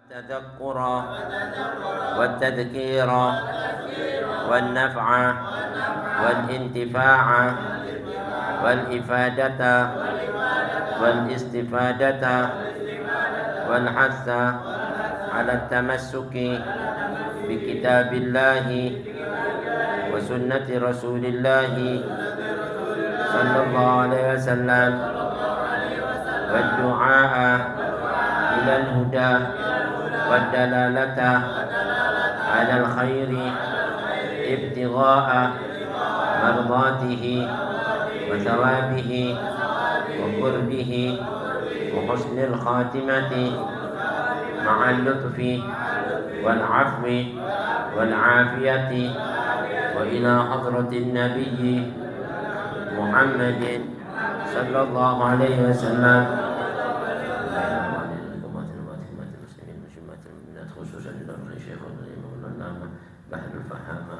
التذكر والتذكير والنفع والانتفاع والإفادة والاستفادة والحث على التمسك بكتاب الله وسنة رسول الله صلى الله عليه وسلم والدعاء إلى الهدى والدلالة على الخير ابتغاء مرضاته وثوابه وقربه وحسن الخاتمة مع اللطف والعفو والعافية وإلى حضرة النبي محمد صلى الله عليه وسلم خصوصا الشيخ الإمام بحر الفحامة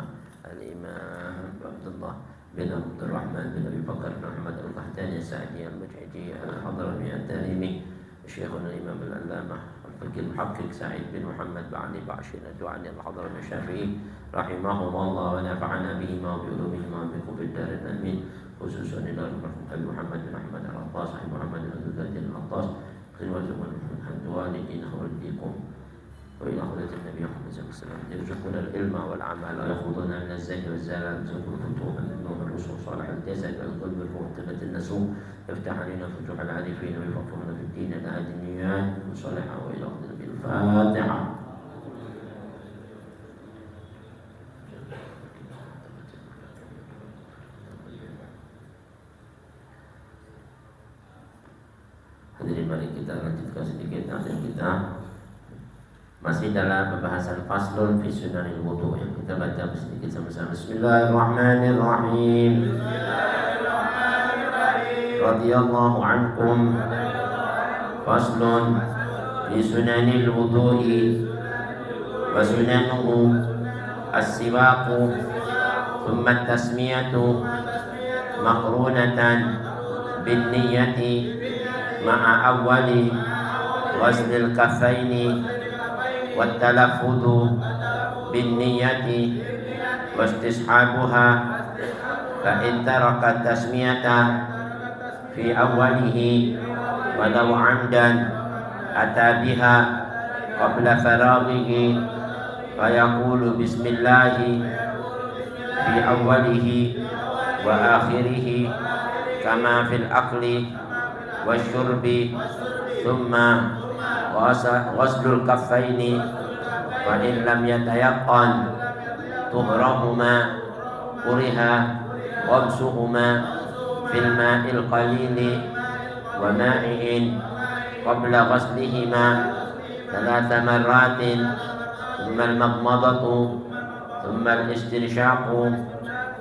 الإمام عبد الله بن عبد الرحمن بن أبي بكر بن محمد القحطاني السعدي المجعدي الحضرمي التميمي شيخنا الإمام العلامة الفقيه المحقق سعيد بن محمد بن علي بعشر الدعاني الحضرمي الشافعي رحمهم الله ونفعنا بهما وبعلومهما وبكم الدار الآمين خصوصا إلى أبي محمد بن أحمد العطاس أبي محمد بن عبد القادر العطاس خلوة من والدينا والديكم وإلى حضرة النبي محمد صلى الله عليه وسلم يرزقنا العلم والعمل ويأخذنا من الزيت والزلال يرزقنا الفتوح النور الرسول صالح الجسد والقلب والروح النسوم يفتح علينا فتوح العارفين ويفقهنا في الدين الهادي النيات وصالحا وإلى حضرة بالفاتحة. Hadirin, mari kita lanjutkan sedikit nasihat kita. Masih dalam pembahasan faslun fi sunanil wudu yang kita baca sedikit sama-sama. Bismillahirrahmanirrahim. Radhiyallahu ankum. Faslun fi sunanil wudu'i wa sunanuhu as-siwaqu thumma at-tasmiyatu maqrunatan bin niyyati ma'a awwali ghaslil kaffaini والتلفظ بالنية واستصحابها فإن ترك التسمية في أوله ولو عمدا أتى بها قبل فراغه فيقول بسم الله في أوله وآخره كما في الأكل والشرب ثم غسل الكفين وإن لم يتيقن طهرهما كره غمسهما في الماء القليل ومائع قبل غسلهما 3 مرات ثم المضمضة ثم الاستنشاق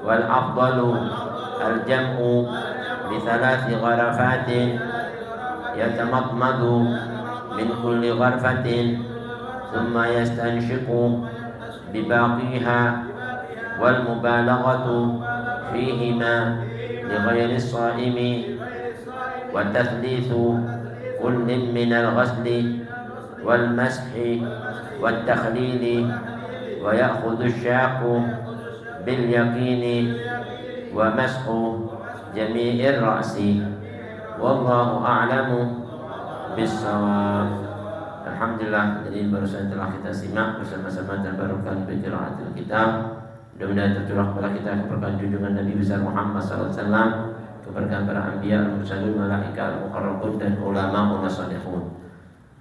والأفضل الجمع ب3 غرفات يتمضمض من كل غرفة ثم يستنشق بباقيها والمبالغة فيهما لغير الصائم وتثليث كل من الغسل والمسح والتخليل ويأخذ الشاق باليقين ومسح جميع الرأس والله أعلم bisawab. Alhamdulillah, jadi barusan telah kita simak bersama-sama terbarukan qiraatul kitab. Mudah-mudahan tercurah kepada kita keberkahan junjungan Nabi besar Muhammad sallallahu alaihi wasallam, keberkahan para anbiya, al-mursalin, malaikat, al-muqarrabun dan ulama salihun.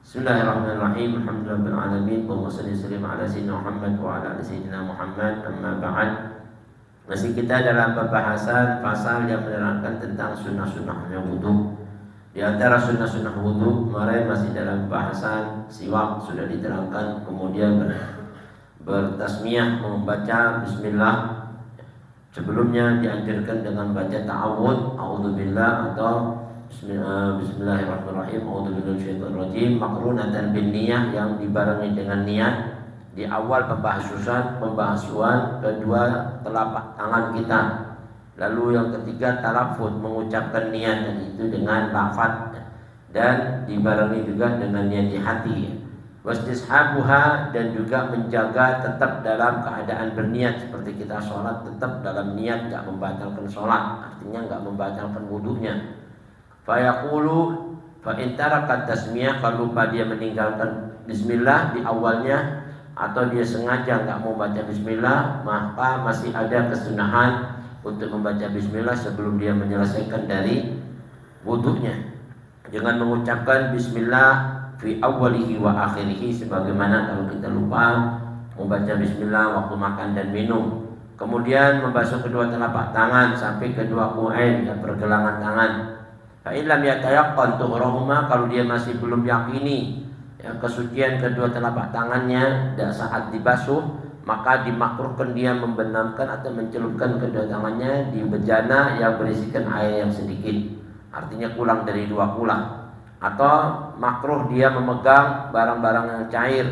Bismillahirrahmanirrahim. Alhamdulillahil alamin. Allahumma shalli wa sallim ala sayyidina Muhammad wa ala ali sayyidina Muhammad. Amma ba'd. Masih kita dalam pembahasan pasal yang menerangkan tentang sunnah-sunnahnya wudu. Di antara sunnah-sunnah wudu kemarin masih dalam bahasan siwak sudah diterangkan, kemudian bertasmiyah membaca bismillah. Sebelumnya dianjurkan dengan baca ta'awud, a'udzubillah atau bismillahirrahmanirrahim, a'udzubillahi minasyaitonir rajim, maqrunatan bin niyah yang dibarengi dengan niat di awal pembahasan kedua telapak tangan kita. Lalu yang ketiga talafut, mengucapkan niat itu dengan lafaz dan dibarengi juga dengan niat di hati. Wastishabuha, dan juga menjaga tetap dalam keadaan berniat, seperti kita sholat tetap dalam niat, nggak membatalkan sholat, artinya nggak membatalkan wudunya. Fayaqulu fa in taraka tasmiyah, kalau lupa dia meninggalkan bismillah di awalnya atau dia sengaja nggak mau baca bismillah, maka masih ada kesunahan untuk membaca bismillah sebelum dia menyelesaikan dari wudunya, dengan mengucapkan bismillah fi awwalihi wa akhirihi, sebagaimana kalau kita lupa membaca bismillah waktu makan dan minum. Kemudian membasuh kedua telapak tangan sampai kedua ku'ain, pergelangan tangan. Fa illam yatayaqqan tuhurahuma, kalau dia masih belum yakini kesucian kedua telapak tangannya dan saat dibasuh, maka dimakruhkan dia membenamkan atau mencelupkan kedua tangannya di bejana yang berisikan air yang sedikit, artinya kurang dari 2 kula. Atau makruh dia memegang barang-barang yang cair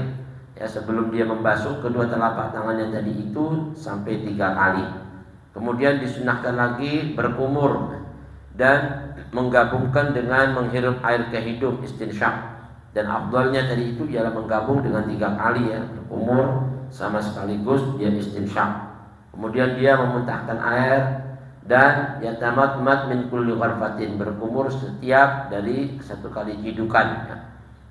sebelum dia membasuh kedua telapak tangannya tadi itu sampai 3 kali. Kemudian disunahkan lagi berkumur dan menggabungkan dengan menghirup air ke hidung, istinsyak. Dan afdalnya tadi itu ialah menggabung dengan 3 kali, berkumur sama sekaligus dia istinsyak. Kemudian dia memuntahkan air dan yatamatmat min kulli gharfatin, berkumur setiap dari 1 kali cidukan.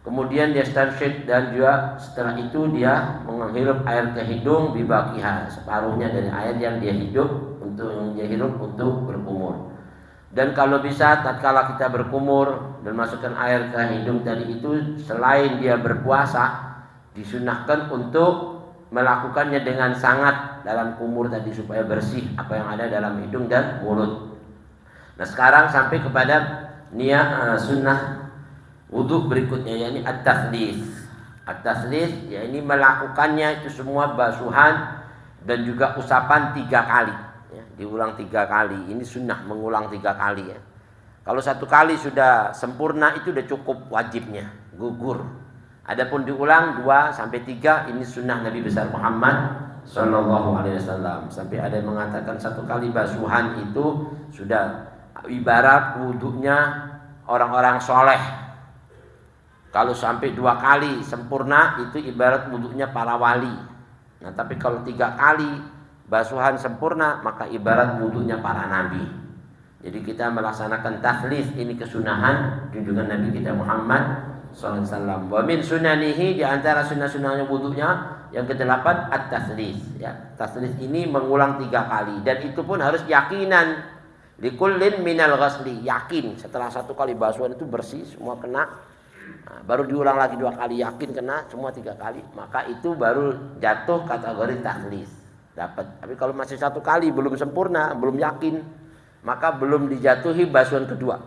Kemudian dia stansyid, dan juga setelah itu dia menghirup air ke hidung bibaqiha, separuhnya dari air yang dia hirup untuk berkumur. Dan kalau bisa tatkala kita berkumur dan masukkan air ke hidung tadi itu, selain dia berpuasa, disunahkan untuk melakukannya dengan sangat dalam kumur tadi supaya bersih apa yang ada dalam hidung dan mulut. Nah, sekarang sampai kepada niat sunnah wudu berikutnya, yakni at-tatslits. At-tatslits yakni melakukannya itu semua basuhan dan juga usapan 3 kali, diulang 3 kali. Ini sunnah mengulang 3 kali. Kalau 1 kali sudah sempurna itu sudah cukup wajibnya, gugur. Adapun diulang 2 sampai 3, ini sunnah Nabi besar Muhammad sallallahu alaihi wasallam. Sampai ada yang mengatakan 1 kali basuhan itu sudah ibarat wudunya orang-orang soleh. Kalau sampai 2 kali sempurna itu ibarat wudunya para wali. Nah, tapi kalau 3 kali basuhan sempurna maka ibarat wudunya para nabi. Jadi kita melaksanakan tatslits, ini kesunahan junjungan Nabi kita Muhammad sallallahu alaihi wasallam. Wa min sunanihi, di antara sunnah-sunnahnya wudunya yang ke-8 at-tatslits. Tatslits ini mengulang 3 kali, dan itu pun harus yakinan. Likullin minal ghasli, yakin setelah 1 kali basuhan itu bersih semua kena. Nah, baru diulang lagi 2 kali, yakin kena semua 3 kali, maka itu baru jatuh kategori tatslits, dapat. Tapi kalau masih 1 kali belum sempurna, belum yakin, maka belum dijatuhi basuhan kedua.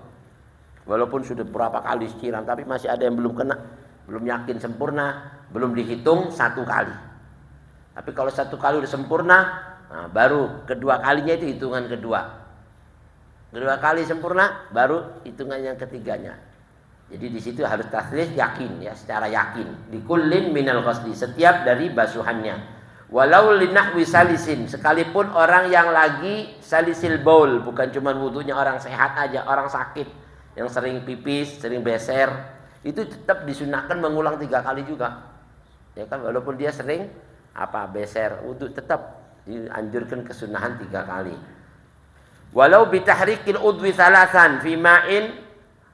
Walaupun sudah berapa kali siram, tapi masih ada yang belum kena, belum yakin sempurna, belum dihitung 1 kali. Tapi kalau 1 kali udah sempurna, nah, baru kedua kalinya itu hitungan kedua. Kedua kali sempurna, baru hitungan yang ketiganya. Jadi di situ harus tatslits yakin, secara yakin. Dikullin minal ghasli, setiap dari basuhannya. Walau linahwi salisin, sekalipun orang yang lagi salisil baul, bukan cuma wudunya orang sehat aja, orang sakit yang sering pipis, sering beser, itu tetap disunahkan mengulang 3 kali juga. Ya kan, walaupun dia sering beser, wudu tetap dianjurkan kesunahan 3 kali. Walau bitahrikil udwi salasan fi ma'in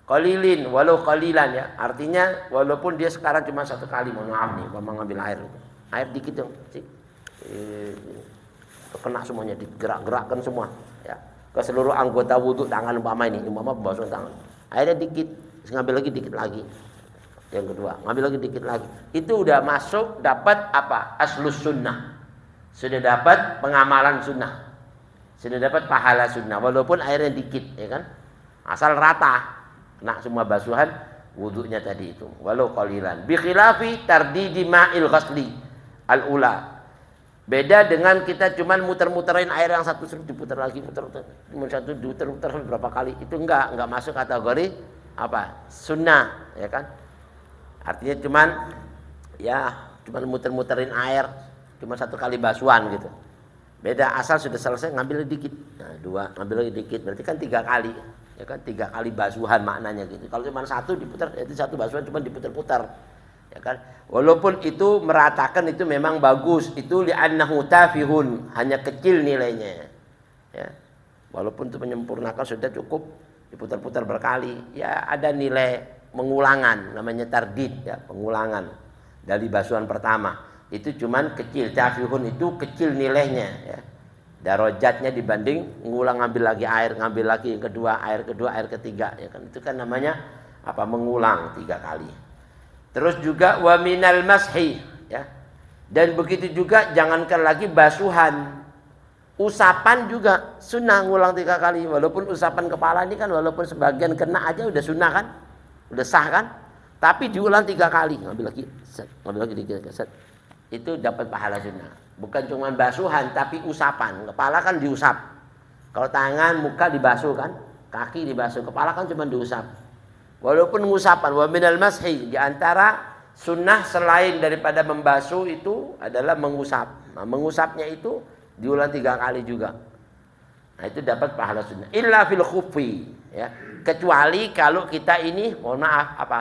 qalilin, walau qalilan, artinya walaupun dia sekarang cuma 1 kali, mohon maaf nih, mengambil air dikit dong, kena semuanya, digerak-gerakkan semua, ke seluruh anggota wudu tangan umpama basuhan tangan. Airnya dikit, ngambil lagi dikit lagi. Yang kedua, ngambil lagi dikit lagi. Itu udah masuk dapat aslus sunnah. Sudah dapat pengamalan sunnah. Sudah dapat pahala sunnah walaupun airnya dikit, kan? Asal rata kena semua basuhan wudunya tadi itu. Walau qalilan. Bi khilafi tardidi ma'il ghasli al-ula. Beda dengan kita cuman muter-muterin air yang satu, diputar lagi, muter-muter, satu diputer-muter berapa kali, itu enggak masuk kategori sunnah, kan? Artinya cuman muter-muterin air, cuma 1 kali basuhan gitu. Beda, asal sudah selesai ngambil dikit, 2 ngambil lagi dikit, berarti kan 3 kali, kan? 3 kali basuhan maknanya gitu. Kalau cuma 1 diputar, itu 1 basuhan cuma diputar-putar. Ya kan? Walaupun itu meratakan itu memang bagus, itu li'annahu tafihun, hanya kecil nilainya. Ya. Walaupun itu menyempurnakan sudah cukup diputar-putar berkali, ya ada nilai mengulangan namanya tardid ya, pengulangan dari basuhan pertama. Itu cuman kecil, tafihun itu kecil nilainya ya. Darajatnya dibanding ngulang ngambil lagi air, ngambil lagi yang kedua, air ketiga ya kan. Itu kan namanya apa? Mengulang 3 kali. Terus juga wa minal mashi ya. Dan begitu juga jangankan lagi basuhan. Usapan juga sunnah ngulang 3 kali. Walaupun usapan kepala ini kan walaupun sebagian kena aja udah sunnah kan? Udah sah kan? Tapi diulang 3 kali, ngambil lagi, set, ngambil lagi dikit, set. Itu dapat pahala sunnah. Bukan cuma basuhan tapi usapan. Kepala kan diusap. Kalau tangan, muka dibasuh kan? Kaki dibasuh, kepala kan cuma diusap. Walaupun usapan, wa minal mashi, di antara sunnah selain daripada membasuh itu adalah mengusap. Nah, mengusapnya itu diulang 3 kali juga. Nah, itu dapat pahala sunnah. Illa fil khuffi, ya. Kecuali kalau kita ini, mohon maaf, apa?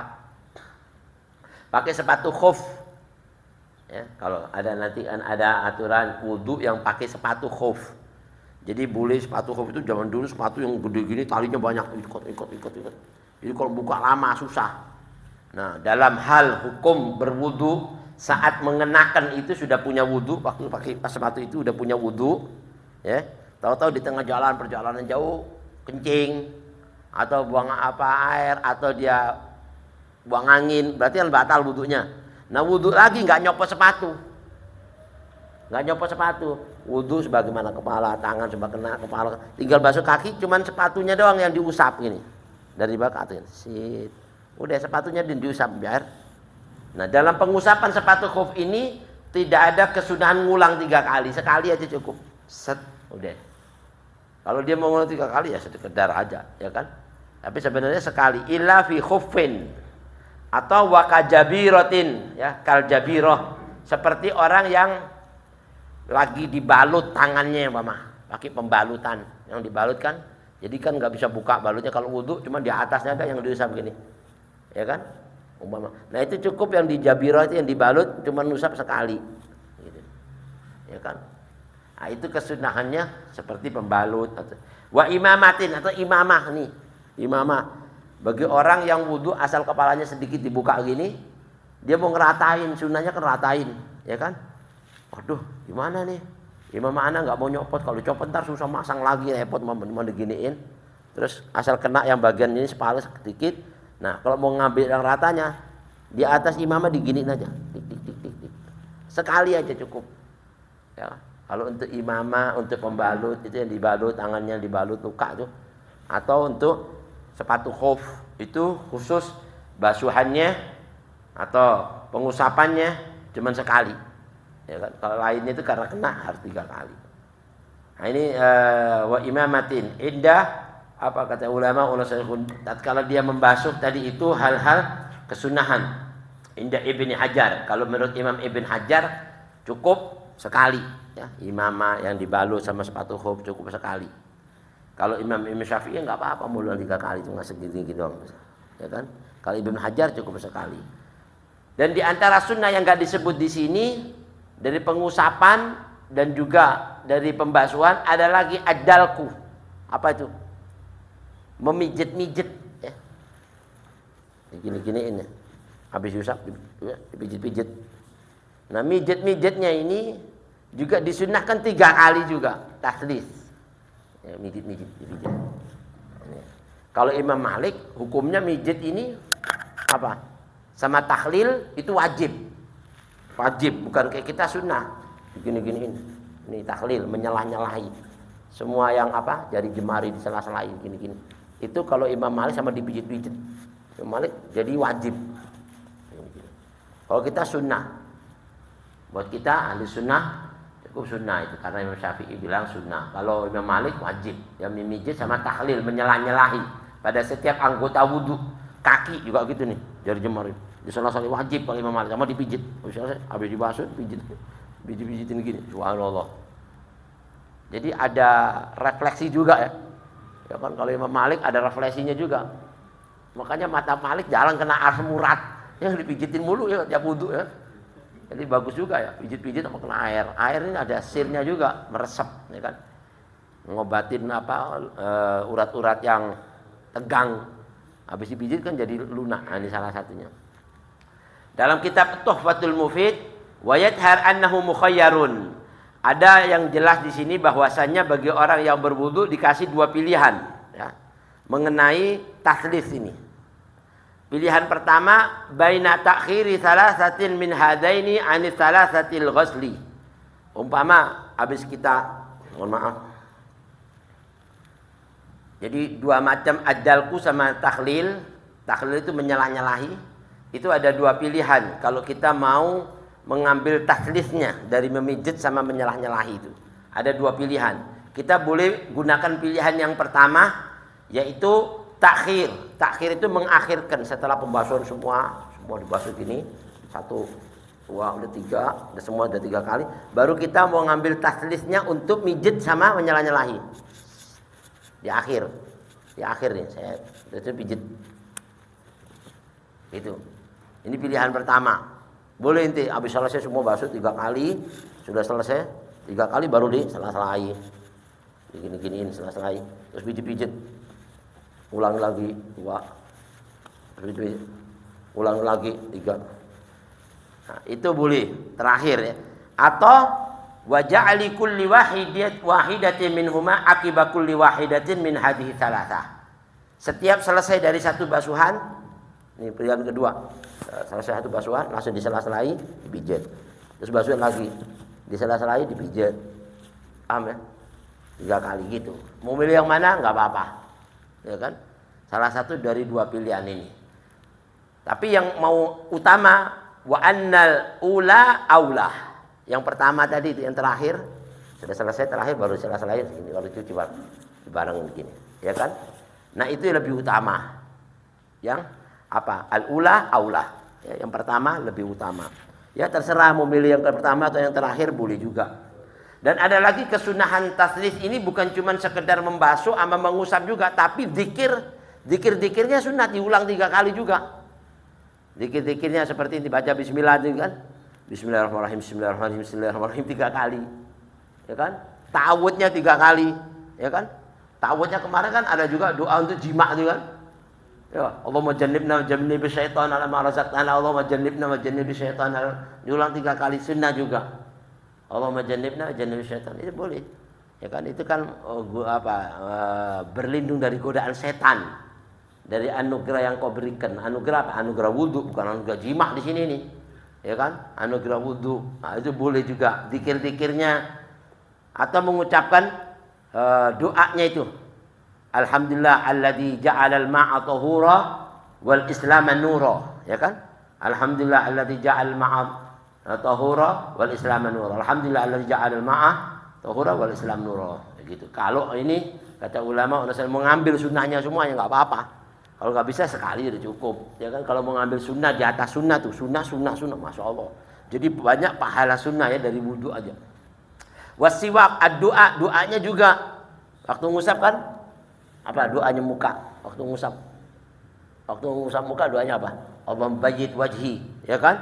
Pakai sepatu khuf. Ya, kalau ada nanti kan ada aturan wudu yang pakai sepatu khuf. Jadi boleh sepatu khuf itu zaman dulu sepatu yang gede gini talinya banyak ikut. Jadi kalau buka lama susah. Nah, dalam hal hukum berwudu saat mengenakan itu sudah punya wudu, waktu pakai sepatu itu sudah punya wudu, ya. Tahu-tahu di tengah jalan perjalanan jauh kencing atau buang air atau dia buang angin, berarti kan batal wudunya. Nah, wudu lagi nggak nyopot sepatu. Nggak nyopot sepatu. Wudu sebagaimana kepala, tangan sebagaimana kepala. Tinggal basuh kaki, cuman sepatunya doang yang diusap gini. Dari belakang atas, sit. Udah sepatunya diusap biar. Nah, dalam pengusapan sepatu khuf ini tidak ada kesunahan ngulang 3 kali, sekali aja cukup. Set, udah. Kalau dia mau ngulang 3 kali ya sekedar aja, ya kan? Tapi sebenarnya sekali. Illa fi khuffin atau wakajabiratin, ya, kaljabiroh. Seperti orang yang lagi dibalut tangannya, Mama, pakai pembalutan yang dibalut kan. Jadi kan nggak bisa buka balutnya kalau wudu, cuma di atasnya ada yang diusap gini, ya kan? Umpama. Nah, itu cukup yang di jabirah itu yang dibalut cuma usap sekali, gitu. Ya kan? Nah, itu kesunahannya seperti pembalut atau wa imamatin atau imamah nih, imamah bagi orang yang wudu asal kepalanya sedikit dibuka gini, dia mau ngeratain, sunahnya kan ratain, ya kan? Waduh, gimana nih? Imam anak nggak mau nyopot, kalau copot ntar susah masang lagi, repot mau diginiin. Terus asal kena yang bagian ini separuh sedikit. Nah, kalau mau ngambil yang ratanya di atas imamah diginiin aja, tik. Sekali aja cukup. Ya, kalau untuk imamah, untuk pembalut itu yang dibalut, tangannya dibalut luka tuh. Atau untuk sepatu khuf itu khusus basuhannya atau pengusapannya cuma sekali. Ya kan? Kalau lainnya itu karena kena harus 3 kali. Nah, ini wa imamatin indah apa kata ulama tatkala dia membasuh tadi itu hal-hal kesunahan. Indah Ibn Hajar, kalau menurut Imam Ibn Hajar cukup sekali, ya. Imamah yang dibalut sama sepatu khuf cukup sekali. Kalau Imam Syafi'i nggak apa-apa mulai 3 kali cuma segini doang, ya kan? Kalau Ibn Hajar cukup sekali. Dan di antara sunnah yang nggak disebut di sini dari pengusapan dan juga dari pembasuhan ada lagi adalku. Apa itu? Memijit-mijit, ya. Gini-giniin ya. Habis usap dipijit-pijit. Nah, mijit-mijitnya ini juga disunahkan 3 kali juga, takhlis. Ya, mijit-mijit dipijit. Kalau Imam Malik hukumnya mijit ini apa? Sama tahlil itu wajib. Wajib, bukan kayak kita sunnah. Gini-giniin. Ini tahlil, menyelah-nyalahi. Semua yang apa? Jari jemari diselah-selahin gini-gini. Itu kalau Imam Malik sama dipijit-pijit. Imam Malik jadi wajib. Kalau kita sunnah. Buat kita ahli sunnah cukup sunnah itu karena Imam Syafi'i bilang sunnah. Kalau Imam Malik wajib. Yang memijit sama tahlil, menyelah-nyalahi pada setiap anggota wudu. Kaki juga gitu nih, jari jemari. Diselah-selahin wajib kalau Imam Malik sama dipijit. Habis dibasuh pijitin gini. Subhanallah. Jadi ada refleksi juga ya. Ya kan kalau Imam Malik ada refleksinya juga. Makanya mata Malik jalan kena ars murad. Yang dipijitin mulu ya tiap wudu ya. Jadi bagus juga ya, pijit-pijit apa kena air. Air ini ada sirnya juga, meresap ya kan. Ngobatin urat-urat yang tegang. Habis dipijit kan jadi lunak. Nah, ini salah satunya. Dalam kitab Tuhfatul Mufid, wa yadhhar annahu mukhayyarun. Ada yang jelas di sini bahwasannya bagi orang yang berwudu dikasih dua pilihan ya, mengenai taslis ini. Pilihan pertama, baina ta'khiri salasatin min hadaini anis salasatil ghusli. Umpama habis kita, mohon maaf. Jadi dua macam adalku sama takhlil. Takhlil itu menyalah-nyalahi. Itu ada dua pilihan kalau kita mau mengambil taslisnya dari memijit sama menyalah-nyalahi itu. Ada dua pilihan. Kita boleh gunakan pilihan yang pertama, yaitu takhir. Takhir itu mengakhirkan setelah pembasuhan semua dibasuh gini, 1, 2, udah 3, udah semua udah 3 kali. Baru kita mau ngambil taslisnya untuk mijit sama menyalah-nyalahi. Di akhir nih saya itu pijit. Itu. Ini pilihan pertama. Boleh inti habis selesai semua basuh 3 kali, sudah selesai 3 kali baru disela-selahi. Gini-giniin sela-selahi, terus pijit-pijit. Ulang lagi 2, ulang lagi 3. Nah, itu boleh terakhir ya. Atau wa ja'ali kulli wahidatin minhuma akiba kulli wahidatin min hadhihi thalathah. Setiap selesai dari satu basuhan, ini pilihan kedua. Selesai satu basuhan langsung disela-selahi, dipijit. Terus basuhan lagi, disela-selahi, dipijit. Paham ya? 3 kali gitu. Mau milih yang mana enggak apa-apa. Ya kan? Salah satu dari dua pilihan ini. Tapi yang mau utama wa annal ula aulah. Yang pertama tadi itu yang terakhir sudah selesai terakhir baru selesai ini kalau cuci bareng begini, ya kan? Nah, itu yang lebih utama. Yang apa? Al ula aulah. Ya, yang pertama lebih utama. Ya terserah mau milih yang pertama atau yang terakhir boleh juga. Dan ada lagi kesunahan taslis ini bukan cuma sekedar membasuh sama mengusap juga, tapi zikir-zikirnya sunat diulang 3 kali juga. Zikir-zikirnya seperti dibaca bismillah itu kan. Bismillahirrahmanirrahim, bismillahirrahmanirrahim, bismillahirrahmanirrahim 3 kali. Ya kan? Ta'awudnya 3 kali, ya kan? Ta'awudnya kemarin kan ada juga doa untuk jima itu kan. Ya, Allahumma jannibna jannib syaitan ala ma razaqtana, Allahumma jannibna wa jannib syaitan. Diulang 3 kali sunnah juga. Allahumma jannibna jannib syaitan, itu boleh. Ya kan, itu kan berlindung dari godaan setan. Dari anugerah yang kau berikan. Anugerah apa? Anugerah wudu, bukan anugerah jima di sini nih. Ya kan? Anugerah wudu. Nah, itu boleh juga zikir-zikirnya atau mengucapkan doanya itu. Alhamdulillah alladzi ja'alal ma'a tahura wal islama nura, ya kan? Alhamdulillah alladzi ja'al ma'a tahura wal islama nura. Alhamdulillah alladzi ja'alal ma'a tahura wal islam nura. Begitu. Kalau ini kata ulama mau ngambil sunnahnya semuanya enggak apa-apa. Kalau enggak bisa sekali udah cukup. Ya kan, kalau mau ngambil sunnah di atas sunnah tuh, sunnah, Masya Allah. Jadi banyak pahala sunnah ya dari wudu aja. Wasiwak ad-doa, doanya juga waktu ngusap kan apa doanya muka waktu ngusap muka doanya apa? Allahumma bayyid wajhi, ya kan?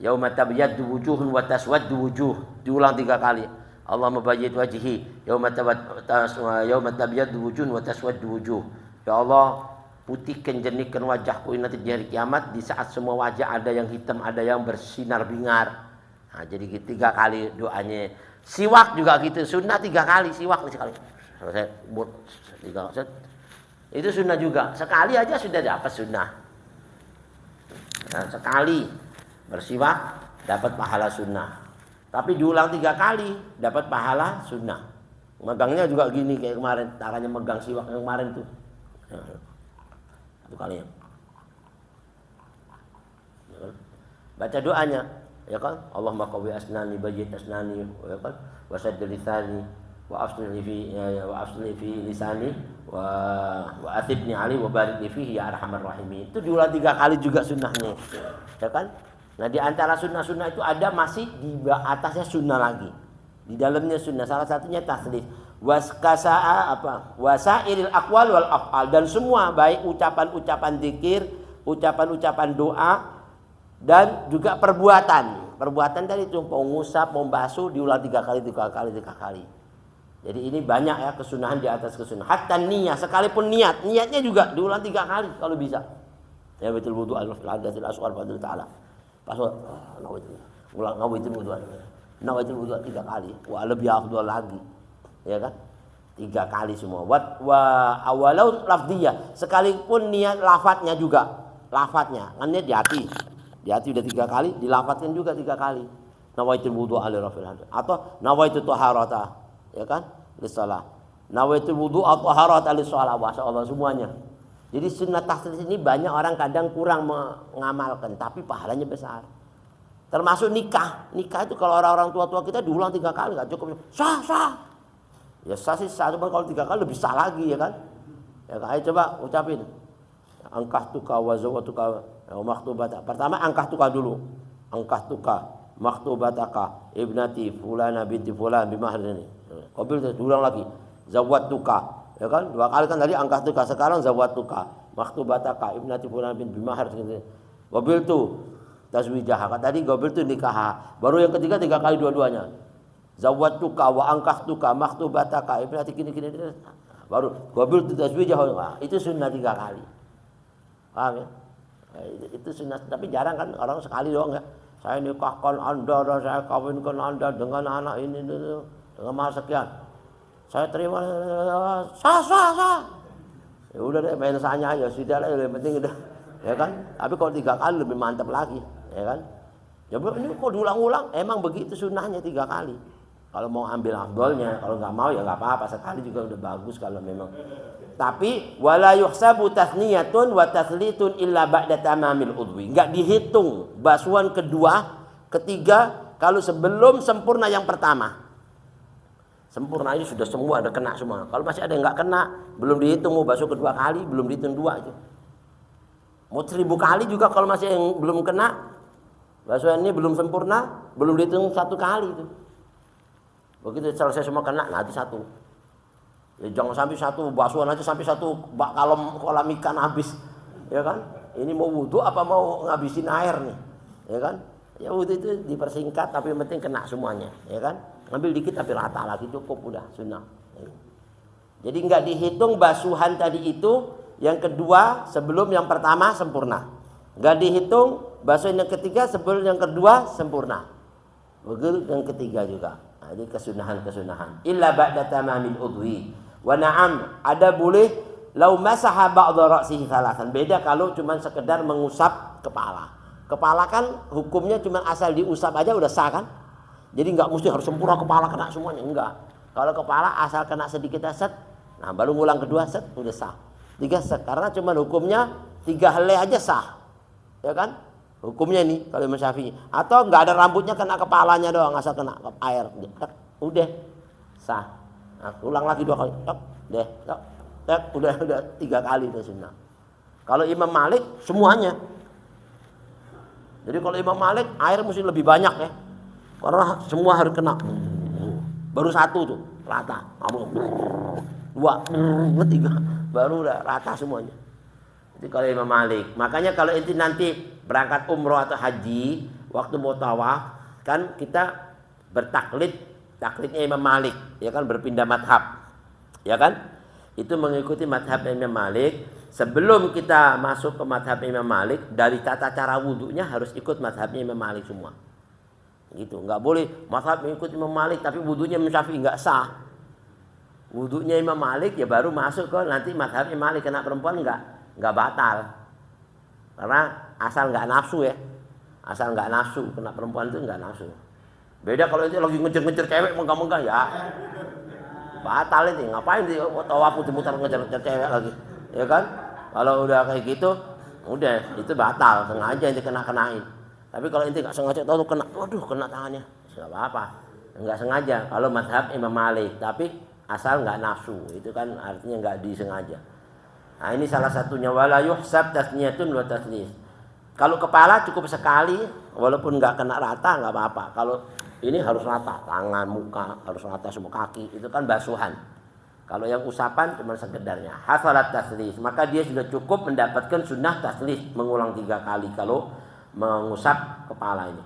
Yauma tabyaddu wujuhun wa taswaddu wujuh, diulang 3 kali. Allahumma bayyid wajhi yauma tabyaddu wujuhun wa taswaddu wujuh. Ya Allah, putihkan jernihkan wajahku nanti di hari kiamat, di saat semua wajah ada yang hitam, ada yang bersinar bingar. Nah, jadi 3 kali doanya. Siwak juga gitu, sunnah 3 kali siwak sekali. Selesai buat 3 set. Itu sunnah juga. Sekali aja sudah dapat sunnah. Nah, sekali bersiwak dapat pahala sunnah. Tapi diulang 3 kali dapat pahala sunnah. Megangnya juga gini kayak kemarin, tangannya megang siwak yang kemarin tuh. 1 kali ya. Baca doanya, ya kan? Allahumma qawi asnani bayyid asnani, ya kan? Wa saddid lisani wa afsli fi lisani wa athibni ali wa barik li fihi ya arhamar rahimin. Itu diulang 3 kali juga sunnahnya, ya kan? Nah, di antara sunnah-sunnah itu ada masih di atasnya sunnah lagi. Di dalamnya sunnah, salah satunya taslis. Wasairil aqwal wal af'al, dan semua baik ucapan-ucapan zikir, ucapan-ucapan doa Dan juga perbuatan. Perbuatan tadi itu mau ngusap, mau basuh diulang 3 kali. Jadi ini banyak ya kesunahan di atas kesunahan. Hatta niat, sekalipun niatnya juga diulang 3 kali kalau bisa. Ya betul wudu al-hadatil asghar fadil ta'ala. Pas nawaitul wudu 3 kali. Wa lebih afdal lagi. Ya kan? 3 kali semua. Wa awalau lafdiyah, sekalipun niat lafadznya juga. Lafadznya, kan niat di hati. Di hati udah 3 kali, dilafadzkan juga 3 kali. Nawaitul wudu ala rafil hadas atau nawaitu taharata, ya kan? Lissalah. Nawaitul wudu atau taharata lissalah, masyaallah semuanya. Jadi sunnah tahsis ini banyak orang kadang kurang mengamalkan, tapi pahalanya besar. Termasuk nikah. Nikah itu kalau orang-orang tua-tua kita diulang 3 kali, nggak cukup. Sah. Ya sah sih sah, cuma kalau 3 kali lebih sah lagi ya kan. Ya ayo coba ucapin. Angkah tuka wa zawatuka wa maktubata. Pertama angkah tuka dulu. Angkah tuka maktubataka ibnati fulana binti fulan bimahrin ini. Qabil diulang lagi. Zawatuka. Ya kan? 2 kali kan tadi angkah tuka, sekarang zawatuka maktubataka ibnati fulan binti bimahar. Qabil tu tazwijah. Tadi qabil tu nikah. Baru yang ketiga 3 kali dua-duanya. Zawatuka wa angkah tuka maktubataka ibnati gini. Baru qabil tu tazwijah. Itu sunnah 3 kali. Paham ya? Itu sunnah, tapi jarang kan orang sekali doang ya. Saya nikahkan Anda dan saya kawinkan Anda dengan anak ini dengan mahar sekian. Saya terima sah. Ya udah deh main sahnya aja sudah lah, yang penting udah. Ya kan? Tapi kalau 3 kali lebih mantap lagi, ya kan? Ya ini kok diulang-ulang, emang begitu sunnahnya 3 kali. Kalau mau ambil afdolnya, kalau nggak mau ya nggak apa-apa, sekali juga udah bagus kalau memang. Tapi wala yuhsabu tasniyatun wa taslitun illa ba'da tamamil udwi. Enggak dihitung basuhan kedua, ketiga kalau sebelum sempurna yang pertama. Sempurna ini sudah semua ada kena semua. Kalau masih ada yang enggak kena, belum dihitung mau basuh kedua kali, belum dihitung 2 aja. Mau 1000 kali juga kalau masih yang belum kena, basuhan ini belum sempurna, belum dihitung 1 kali itu. Begitu selesai semua kena, nah itu 1. Ya jangan sampai 1 basuhan aja sampai 1 kolam ikan habis, ya kan? Ini mau wudu apa mau ngabisin air nih, ya kan? Ya wudu itu dipersingkat tapi yang penting kena semuanya, ya kan? Ngambil dikit tapi rata lagi cukup udah sunnah. Jadi nggak dihitung basuhan tadi itu yang kedua sebelum yang pertama sempurna, nggak dihitung basuhan yang ketiga sebelum yang kedua sempurna. Begitu yang ketiga juga. Nah, ini kesunahan. Illa ba'da tamamil udwi. Wa na'am, ada boleh lau masaha ba'dha ra'sihi thalathan. Beda kalau cuma sekedar mengusap kepala. Kepala kan hukumnya cuma asal diusap aja udah sah kan? Jadi enggak mesti harus sempurna kepala kena semuanya, enggak. Kalau kepala asal kena sedikit set, nah baru ngulang kedua set udah sah. 3 set karena cuma hukumnya 3 helai aja sah. Ya kan? Hukumnya ini kalau Imam Syafi'i. Atau enggak ada rambutnya kena kepalanya doang asal kena air. Udah sah. Nah, ulang lagi 2 kali. Udah 3 kali itu sunnah. Kalau Imam Malik semuanya. Jadi kalau Imam Malik air mesti lebih banyak ya. Karena semua harus kena. Baru 1 tuh rata. 2, 3 baru udah rata semuanya. Jadi kalau Imam Malik, makanya kalau inti nanti berangkat umroh atau haji, waktu mau tawaf kan kita taklidnya Imam Malik, ya kan, berpindah madhab, ya kan, itu mengikuti madhab Imam Malik. Sebelum kita masuk ke madhab Imam Malik, dari tata cara wudhunya harus ikut madhabnya Imam Malik semua, gitu. Nggak boleh madhab mengikuti Imam Malik tapi wudhunya Imam Syafi'i nggak sah. Wudhunya Imam Malik ya baru masuk ke nanti madhab Imam Malik. Kena perempuan nggak batal, karena asal nggak nafsu ya, asal nggak nafsu, kena perempuan itu nggak nafsu. Beda kalau itu lagi ngejar-ngejar cewek megah-megah ya batal itu. Ngapain sih tawaf muter ngejar-ngejar cewek lagi, ya kan? Kalau udah kayak gitu udah itu batal, sengaja itu kenain. Tapi kalau inti nggak sengaja tahu kena, waduh kena tangannya, nggak apa-apa, nggak sengaja. Kalau mazhab Imam Malik, tapi asal nggak nafsu, itu kan artinya nggak disengaja. Nah ini salah satunya, wala yuhsab tasniyatun wa taslis. Kalau kepala cukup sekali, walaupun nggak kena rata nggak apa-apa. Kalau ini harus rata, tangan, muka harus rata semua, kaki itu kan basuhan. Kalau yang usapan cuma sekedarnya. Hasalat taslis, maka dia sudah cukup mendapatkan sunnah taslis, mengulang 3 kali. Kalau mengusap kepala ini.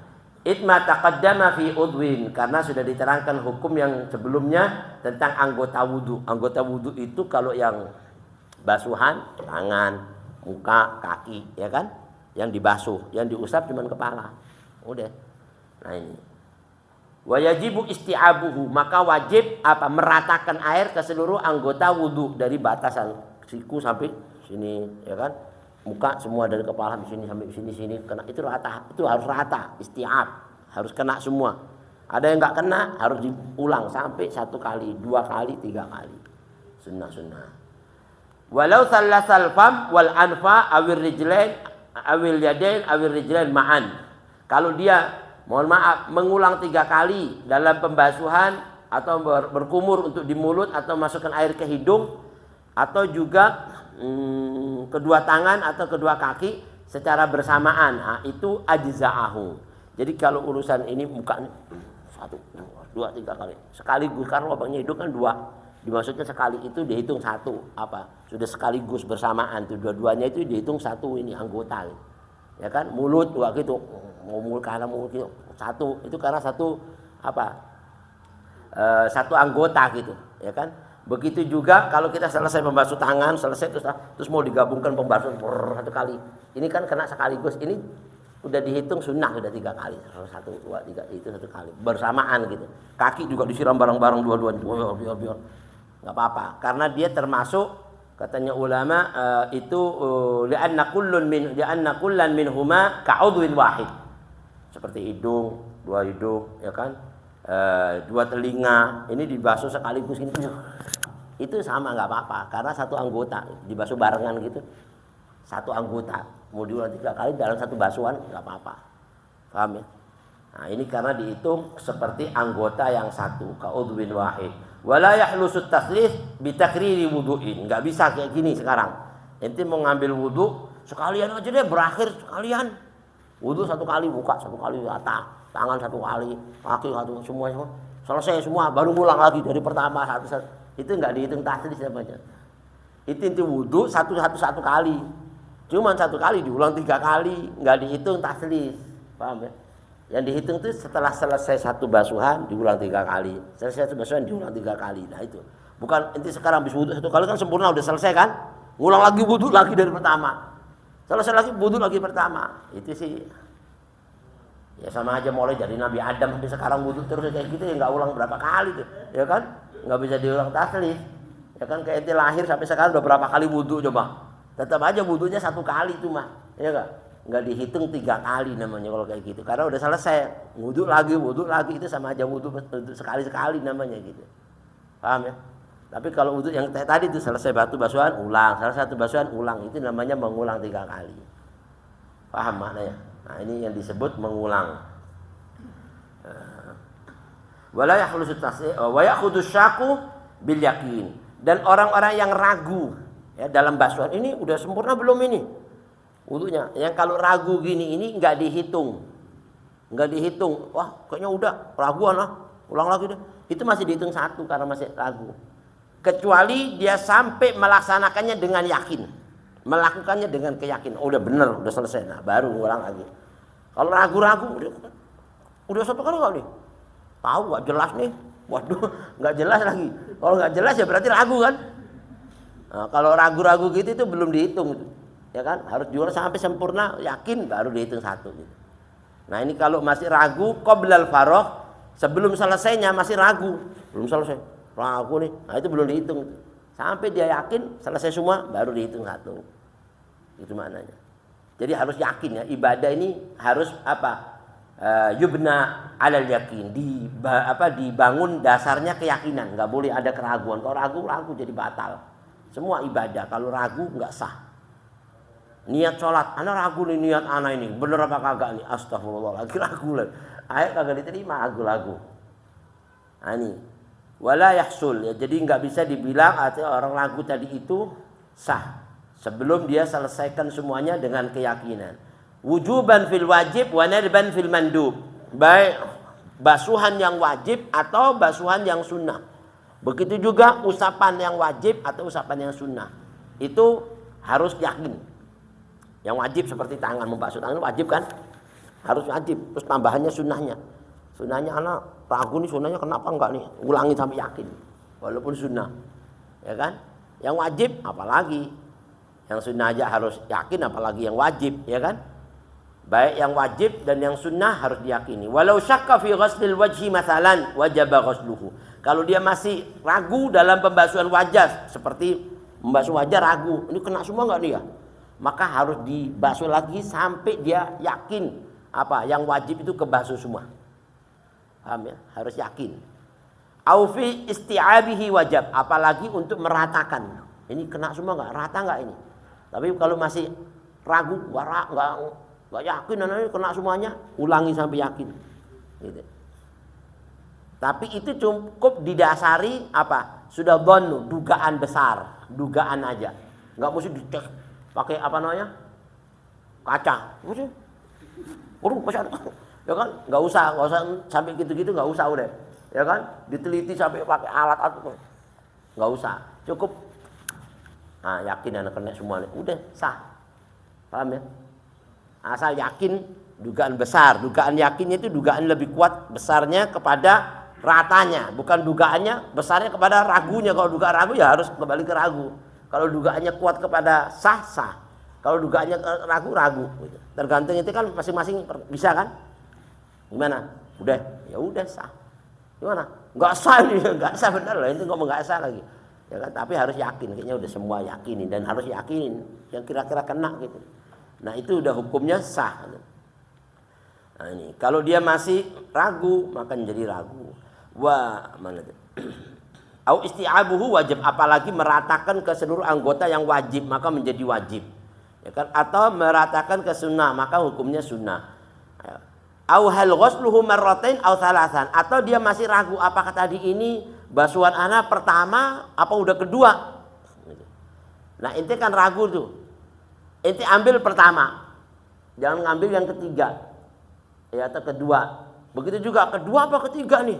Itma taqaddama fi udwin, karena sudah diterangkan hukum yang sebelumnya tentang anggota wudu. Anggota wudu itu kalau yang basuhan tangan, muka, kaki, ya kan? Yang dibasuh, yang diusap cuma kepala. Udah. Nah ini. Wa yajibu isti'abuhu, maka wajib meratakan air ke seluruh anggota wudu dari batasan siku sampai sini, ya kan? Muka semua dari kepala di sini sampai sini kena, itu rata, itu harus rata, isti'ab, harus kena semua. Ada yang nggak kena harus diulang sampai 1 kali, 2 kali, 3 kali. Sunnah. Walau sallasal fam wal anfa awil rijlain awil yadain awil rijlain ma'an. Kalau dia mohon maaf mengulang 3 kali dalam pembasuhan atau berkumur untuk di mulut atau masukkan air ke hidung atau juga kedua tangan atau kedua kaki secara bersamaan, nah, itu ajza'ahu. Jadi kalau urusan ini muka 1, 2, 3 kali sekaligus, karena lubangnya hidung kan 2, dimaksudnya sekali itu dihitung 1 sudah sekaligus bersamaan tuh dua-duanya itu dihitung 1 ini anggota gitu. Ya kan, mulut juga gitu, mau mulut kanan mulut gitu, 1 itu karena 1 1 anggota gitu, ya kan. Begitu juga kalau kita selesai membasuh tangan, selesai terus mau digabungkan pembasuhan 1 kali. Ini kan kena sekaligus, ini udah dihitung sunnah sudah 3 kali. 1, 2, 3 itu 1 kali bersamaan gitu. Kaki juga disiram bareng-bareng dua-duanya. Biar. Enggak apa-apa karena dia termasuk katanya ulama itu li'anna kullan minhuma ka'udwin wahid. Seperti hidung, 2 hidung, ya kan? 2 telinga, ini dibasuh sekaligus ini. Itu sama enggak apa-apa karena 1 anggota dibasuh barengan gitu. 1 anggota, mau diulang 3 kali dalam 1 basuhan enggak apa-apa. Paham ya? Nah, ini karena dihitung seperti anggota yang 1, ka'udwin wahid. Wala yahlusut taslith bi takriri wudu'in. Enggak bisa kayak gini sekarang. Ente mau ngambil wudu, sekalian aja deh berakhir sekalian. Wudu 1 kali buka, 1 kali rata, tangan 1 kali, kaki 1, semuanya selesai semua, baru ngulang lagi dari pertama satu. Itu enggak dihitung taslith namanya. Itu wudu 1 kali. Cuman 1 kali diulang 3 kali, enggak dihitung taslith. Paham ya? Yang dihitung itu setelah selesai 1 basuhan diulang 3 kali. Selesai 1 basuhan diulang 3 kali. Nah itu. Bukan inti sekarang habis wudu 1 kali kan sempurna udah selesai kan? Ngulang lagi wudu lagi dari pertama. Selesai lagi wudu lagi pertama. Itu sih ya sama aja mulai dari Nabi Adam sampai sekarang wudu terus kayak gitu ya enggak ulang berapa kali tuh. Ya kan? Enggak bisa diulang taslih. Ya kan kayak ente lahir sampai sekarang udah berapa kali wudu coba. Tetap aja wudunya 1 kali itu mah. Ya enggak? Enggak dihitung 3 kali namanya kalau kayak gitu. Karena udah selesai, wudu lagi itu sama aja wudu sekali-sekali namanya gitu. Paham ya? Tapi kalau wudu yang tadi itu selesai basuhan ulang, selesai 1 basuhan ulang, itu namanya mengulang 3 kali. Paham maknanya? Nah, ini yang disebut mengulang. Wala yakhlusu tasih wa yakhudhu syaku bil yakin. Dan orang-orang yang ragu ya dalam basuhan ini udah sempurna belum ini? Wudunya, yang kalau ragu gini ini nggak dihitung, wah kayaknya udah raguan lah, ulang lagi deh, itu masih dihitung 1 karena masih ragu, kecuali dia sampai melaksanakannya dengan yakin, melakukannya dengan keyakinan, udah bener, udah selesai, nah baru ulang lagi. Kalau ragu-ragu, udah 1 kali nggak nih, tahu nggak jelas nih, waduh nggak jelas lagi, kalau nggak jelas ya berarti ragu kan, nah, kalau ragu-ragu gitu itu belum dihitung itu. Ya kan harus jual sampai sempurna yakin baru dihitung 1 gitu. Nah ini kalau masih ragu qoblal faragh, sebelum selesainya masih ragu, belum selesai ragu nih, nah itu belum dihitung sampai dia yakin selesai semua baru dihitung 1. Itu maknanya. Jadi harus yakin ya, ibadah ini harus yubna alal yakin, dibangun dasarnya keyakinan, nggak boleh ada keraguan. Kalau ragu jadi batal semua ibadah. Kalau ragu nggak sah. Niat sholat, anak ragu nih niat anak ini bener apa kagak nih, astagfirullah lagi ragu lagi, ayat kagak diterima ragu. Nah ini wala yahsul ya, jadi nggak bisa dibilang artinya orang ragu tadi itu sah sebelum dia selesaikan semuanya dengan keyakinan. Wujuban fil wajib wa nadban fil mandub, baik basuhan yang wajib atau basuhan yang sunnah. Begitu juga usapan yang wajib atau usapan yang sunnah, itu harus yakin. Yang wajib seperti tangan, membasuh tangan wajib kan? harus wajib. Terus tambahannya sunnahnya. Sunnahnya anak ragu nih sunnahnya kenapa enggak nih? Ulangi sampai yakin. Walaupun sunnah. Ya kan? Yang wajib apalagi? Yang sunnah aja harus yakin apalagi yang wajib, ya kan? Baik yang wajib dan yang sunnah harus diyakini. Walau syakka fi ghuslil wajhi mathalan wajaba ghusluhu. Kalau dia masih ragu dalam pembasuhan wajah, seperti membasuh wajah ragu, ini kena semua enggak nih ya? Maka harus dibasuh lagi sampai dia yakin apa yang wajib itu kebasuh semua. Paham ya? Harus yakin. Au fi isti'abihi wajib, apalagi untuk meratakan. Ini kena semua enggak? Rata enggak ini? Tapi kalau masih ragu, enggak yakin ini kena semuanya, ulangi sampai yakin. Gitu. Tapi itu cukup didasari apa? Sudah dhanu, dugaan besar, dugaan aja. Enggak mesti dicek pakai apa namanya? Kaca. Ya kan? Enggak usah sampai gitu-gitu enggak usah udah. Ya kan? Diteliti sampai pakai alat atau enggak usah. Cukup yakin anak kena semua, udah sah. Paham ya? Asal yakin, dugaan besar. Dugaan yakinnya itu dugaan lebih kuat besarnya kepada ratanya, bukan dugaannya besarnya kepada ragunya. Kalau dugaan ragu ya harus kembali ke ragu. Kalau dugaannya kuat kepada sah, sah. Kalau dugaannya ragu, ragu. Tergantung itu kan masing-masing bisa kan? Gimana? Udah, ya udah sah. Gimana? Enggak sah nih, enggak sah benar lah. Itu ngomong enggak sah lagi. Ya kan? Tapi harus yakin, kayaknya udah semua yakinin dan harus yakinin yang kira-kira kena gitu. Nah itu udah hukumnya sah. Nah ini kalau dia masih ragu maka menjadi ragu. Mana itu? Au isti'abuhu wajib, apalagi meratakan ke seluruh anggota yang wajib maka menjadi wajib. Ya kan? Atau meratakan ke sunnah maka hukumnya sunnah. Au hal ghusluhu marratain au thalathan, atau dia masih ragu apakah tadi ini basuhan anak pertama apa udah kedua. Nah ente kan ragu tuh, ente ambil pertama, jangan ngambil yang ketiga ya, atau kedua. Begitu juga kedua apa ketiga nih,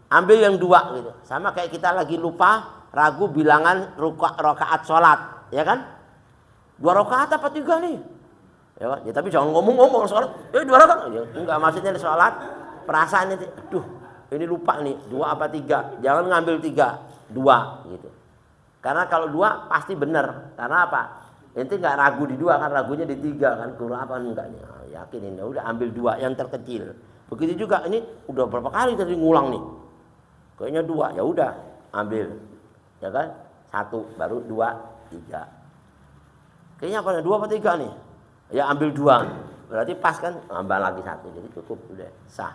ambil yang dua gitu. Sama kayak kita lagi lupa ragu bilangan rakaat sholat, ya kan? 2 rakaat apa 3 nih, ya kan? Ya tapi jangan ngomong-ngomong sholat 2 rakaat, ya, enggak, maksudnya sholat perasaan itu, aduh ini lupa nih 2 apa 3, jangan ngambil 3, 2 gitu. Karena kalau 2 pasti benar. Karena apa? Ente nggak ragu di 2 kan, ragunya di 3 kan, kurang apa enggak nih? Yakin ini udah ambil 2 yang terkecil. Begitu juga ini udah berapa kali tadi ngulang nih. Kayaknya 2, ya udah ambil. Ya kan? 1 baru 2, 3. Kayaknya apa 2 apa 3 nih? Ya ambil 2. Berarti pas kan? Ambil lagi 1. Jadi cukup udah sah.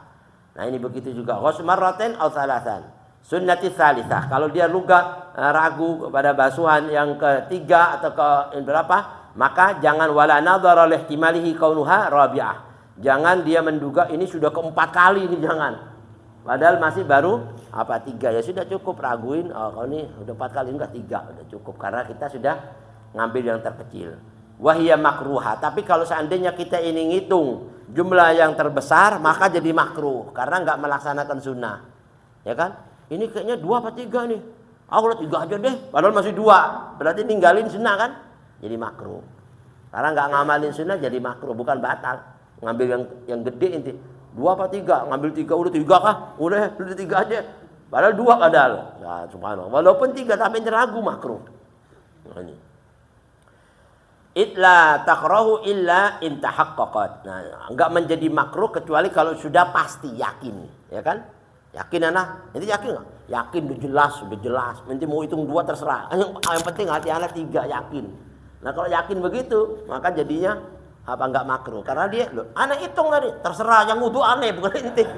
Nah ini begitu juga ghusl marratain aw thalathan. Sunnati tsalitsah. Kalau dia luga ragu pada basuhan yang ketiga atau ke berapa, maka jangan wala nadhara li ihtimalihi kaunuha rabi'ah. Jangan dia menduga ini sudah keempat kali, ini jangan. Padahal masih baru apa 3, ya sudah cukup raguin, oh kalau ini udah 4 kali, enggak 3, udah cukup karena kita sudah ngambil yang terkecil. Wahia makruha. Tapi kalau seandainya kita ini ngitung jumlah yang terbesar maka jadi makruh karena enggak melaksanakan sunnah. Ya kan? Ini kayaknya 2 apa 3 nih. Kalau 3 aja deh, padahal masih 2. Berarti ninggalin sunnah kan? Jadi makruh. Karena enggak ngamalin sunnah jadi makruh, bukan batal. Ngambil yang gede inti. 2 apa 3? Ngambil 3 udah 3 kah? Udah 3 aja. Padahal 2 padahal. Ya subhanallah. Walaupun 3 tapi ragu makruh. Nah ini. Itla takrahu illa in tahaqqaqat. Nah, enggak menjadi makruh kecuali kalau sudah pasti yakin, ya kan? Yakin anak, nanti yakin enggak? Yakin udah jelas. Nanti mau hitung 2 terserah. Yang penting hati anak 3 yakin. Nah, kalau yakin begitu, maka jadinya apa enggak makruh? Karena dia, loh, anak hitung tadi, terserah yang wudu aneh bukan ente.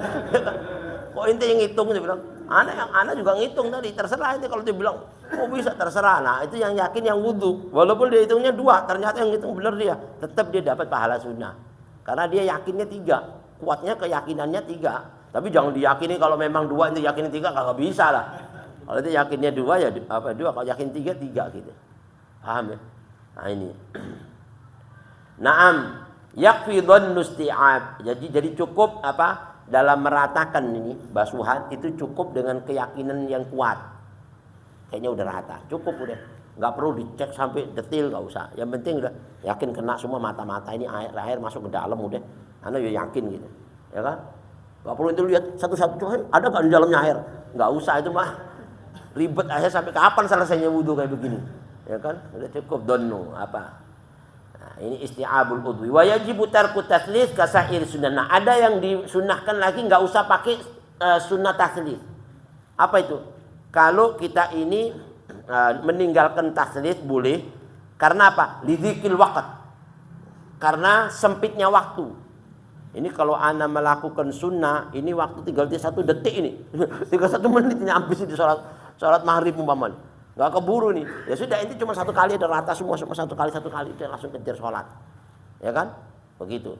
Kok ente yang hitung dia bilang? Anak juga ngitung tadi, terserah ente kalau dia bilang, oh bisa terserah. Nah itu yang yakin yang wudu. Walaupun dia hitungnya 2, ternyata yang hitung benar dia, tetap dia dapat pahala sunnah. Karena dia yakinnya 3, kuatnya keyakinannya 3. Tapi jangan diyakini kalau memang 2 itu yakinin 3, nggak bisa lah. Kalau itu yakinnya 2 ya apa 2, kalau yakin 3 gitu. Paham ya? Nah ini. Naam, yakfi dhannu isti'ab. Jadi cukup apa? Dalam meratakan ini basuhan itu cukup dengan keyakinan yang kuat. Kayaknya udah rata, cukup udah. Nggak perlu dicek sampai detail, nggak usah. Yang penting udah yakin kena semua mata-mata ini air masuk ke dalam udah. Anda ya yakin gitu, ya kan? Gak perlu itu lihat satu-satu, ada nggak di dalamnya air? Nggak usah itu mah ribet aja sampai kapan selesainya wudhu kayak begini, ya kan? Udah cukup donu apa? Nah, ini isti'abul udwi. Wa yajibu tarku taslis kasair sunnah. Nah, ada yang disunahkan lagi nggak usah pakai sunnah taslis. Apa itu? Kalau kita ini meninggalkan taslis boleh karena apa? Lidzikil waqt. Karena sempitnya waktu. Ini kalau Anda melakukan sunnah, ini waktu tinggal 1 detik ini. Tinggal 1 menit ini habis itu sholat maghrib umpamanya. Nggak keburu nih. Ya sudah, ini cuma 1 kali ada rata semua 1 kali dia langsung kejar sholat. Ya kan? Begitu.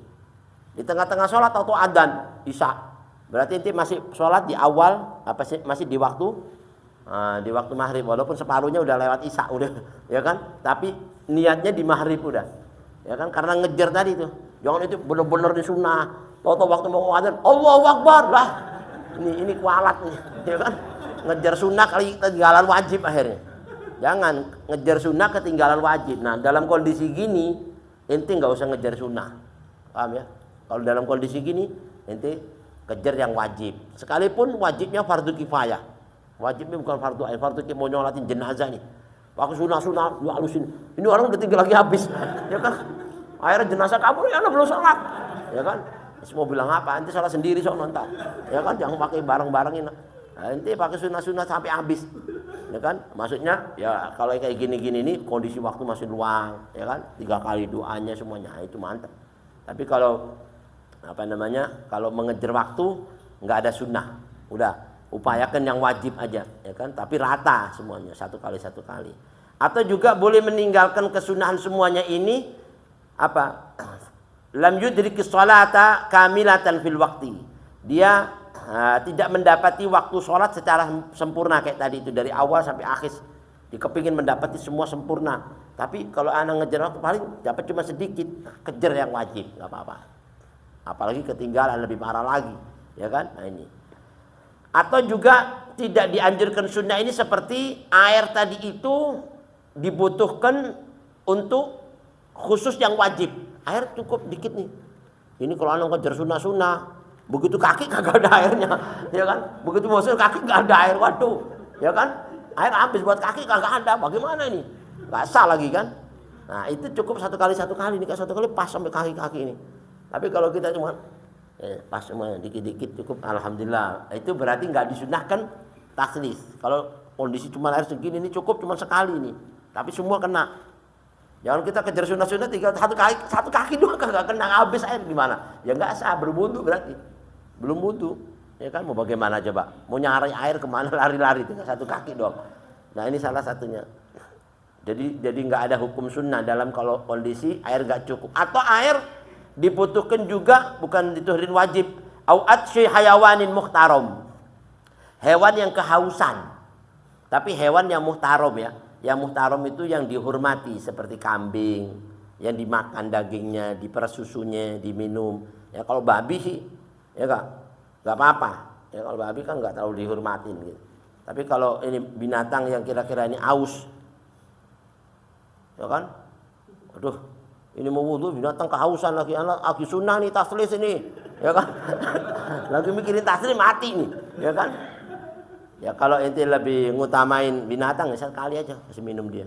Di tengah-tengah sholat atau adzan isya. Berarti inti masih sholat di awal apa sih? Masih di waktu maghrib, walaupun separuhnya udah lewat isya udah, ya kan? Tapi niatnya di maghrib udah. Ya kan? Karena ngejar tadi tuh. Jangan itu benar-benar di sunnah. Tahu-tahu waktu mau adzan, Allahu Akbar lah. Ini kualat nih, ya kan? Ngejar sunnah kali ketinggalan wajib akhirnya. Jangan ngejar sunnah ketinggalan wajib. Nah, dalam kondisi gini, ente nggak usah ngejar sunnah. Paham ya? Kalau dalam kondisi gini, ente kejar yang wajib. Sekalipun wajibnya fardu kifayah. Wajibnya bukan fardu ain, fardu kifayah mau nyolatin jenazah nih. Pakai sunnah-sunnah, lu halusin. Ini orang udah tinggal lagi habis, ya kan? Akhirnya jenazah kabur, ya belum sholat, ya kan? Semua bilang apa? Nanti sholat sendiri sok nonton, ya kan? Jangan pakai bareng-barengin. Nah, nanti pakai sunnah-sunnah sampai habis, ya kan? Maksudnya, ya kalau kayak gini-gini ini kondisi waktu masih luang, ya kan? 3 kali doanya semuanya, itu mantap. Tapi kalau kalau mengejar waktu nggak ada sunnah, udah upayakan yang wajib aja, ya kan? Tapi rata semuanya 1 kali. Atau juga boleh meninggalkan kesunahan semuanya ini. Apa? Lam yudriki sholata kamilatan fil waqti. Dia tidak mendapati waktu sholat secara sempurna kayak tadi itu dari awal sampai akhir. Dia kepingin mendapati semua sempurna. Tapi kalau anak ngejar waktu paling dapat cuma sedikit, kejar yang wajib, nggak apa-apa. Apalagi ketinggalan lebih parah lagi, ya kan? Nah ini. Atau juga tidak dianjurkan sunnah ini seperti air tadi itu dibutuhkan untuk khusus yang wajib. Air cukup dikit nih. Ini kalau anak ngejar sunnah-sunnah, begitu kaki kagak ada airnya, ya kan? Begitu masuk kaki kagak ada air, waduh, ya kan? Air habis buat kaki kagak ada, bagaimana ini? Gak sah lagi kan? Nah itu cukup 1 kali ini kan 1 kali pas sampai kaki-kaki ini. Tapi kalau kita cuma pas semua dikit-dikit cukup, alhamdulillah. Itu berarti nggak disunahkan taslis. Kalau kondisi cuma air segini ini cukup cuma sekali nih, tapi semua kena. Jangan kita kejar sunnah-sunnah 1 kaki doang kagak kena habis air gimana? Ya nggak sah, berwudu berarti. Belum wudu. Ya kan mau bagaimana coba? Mau nyari air kemana lari-lari tinggal 1 kaki doang. Nah ini salah satunya. Jadi nggak ada hukum sunnah dalam kalau kondisi air nggak cukup. Atau air dibutuhkan juga bukan dituhin wajib. Au atshi hayawanin muhtaram. Hewan yang kehausan. Tapi hewan yang muhtaram ya. Yang muhtaram itu yang dihormati seperti kambing, yang dimakan dagingnya, diperes susunya, diminum. Ya kalau babi sih, ya nggak apa-apa. Ya kalau babi kan nggak terlalu dihormatin gitu. Tapi kalau ini binatang yang kira-kira ini aus, ya kan? Aduh, ini mau wudu binatang kehausan lagi sunnah nih taslis ini, ya kan? Lagi mikirin taslis mati nih, ya kan? Ya kalau ente lebih ngutamain binatang ya sekali aja kasih minum dia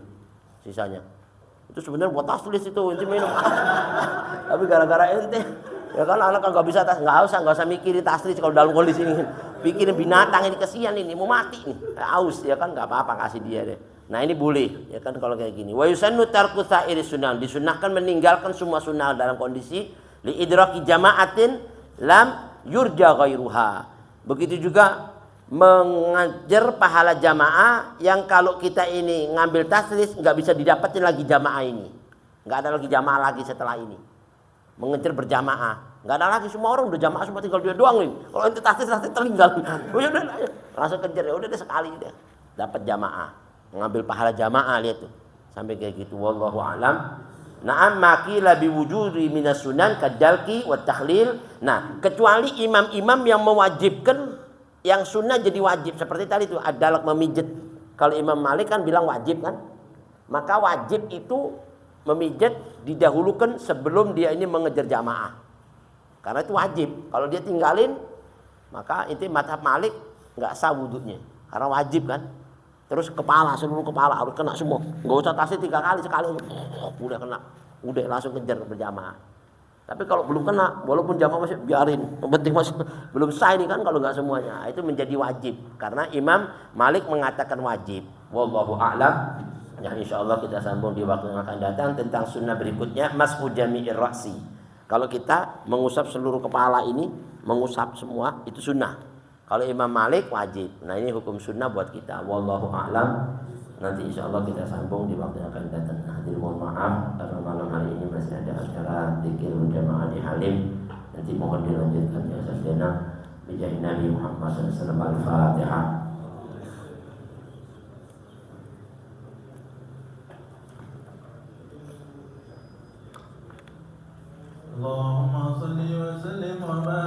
sisanya. Itu sebenarnya buat taslis itu ente minum. Tapi gara-gara ente ya kan anak kan nggak usah mikirin taslis kalau dalam kondisi ini. Pikirin binatang ini kesian ini mau mati nih. Aus ya kan nggak apa-apa kasih dia deh. Nah ini boleh ya kan kalau kayak gini. Wa yusannu tarku sa'iri sunnah, disunahkan meninggalkan semua sunnah dalam kondisi li idraki jama'atin lam yurja ghairuha. Begitu juga mengajar pahala jamaah yang kalau kita ini ngambil taslis nggak bisa didapatin lagi jamaah ini, nggak ada lagi jamaah lagi setelah ini. Mengejar berjamaah nggak ada lagi, semua orang udah jamaah semua tinggal dia doang nih. Kalau ente taslis tertinggal, udah langsung kejar ya udah deh sekali deh dapat jamaah, mengambil pahala jamaah lihat tuh sampai kayak gitu. Wallahu a'lam. Na'am maqila biwujudi minas sunan kadalki wa takhlil. Nah kecuali imam-imam yang mewajibkan yang sunnah jadi wajib seperti tadi itu adalah memijit. Kalau Imam Malik kan bilang wajib kan, maka wajib itu memijit didahulukan sebelum dia ini mengejar jamaah. Karena itu wajib. Kalau dia tinggalin, maka itu mazhab Malik nggak sah wudunya. Karena wajib kan. Terus kepala, seluruh kepala harus kena semua. Nggak usah tasnya 3 kali, sekali udah kena. Udah langsung kejar berjamaah. Tapi kalau belum kena, walaupun jamaah masih biarin. Yang penting masih belum sah ini kan kalau nggak semuanya. Itu menjadi wajib. Karena Imam Malik mengatakan wajib. Wallahu a'lam. Ya insya Allah kita sambung di waktu yang akan datang tentang sunnah berikutnya. Mas'u jami'ir ra'si. Kalau kita mengusap seluruh kepala ini, mengusap semua, itu sunnah. Kalau Imam Malik wajib. Nah ini hukum sunnah buat kita. Wallahu a'lam. Nanti insya Allah kita sambung di waktu yang akan datang. Hadirin mohon maaf karena malam hari ini masih ada acara zikir berjamaah di Halim. Nanti mohon dilanjutkan ya sarjana. Bijahi Nabi Muhammad SAW. Al-Fatihah. Allahumma salli wa sallim wa barik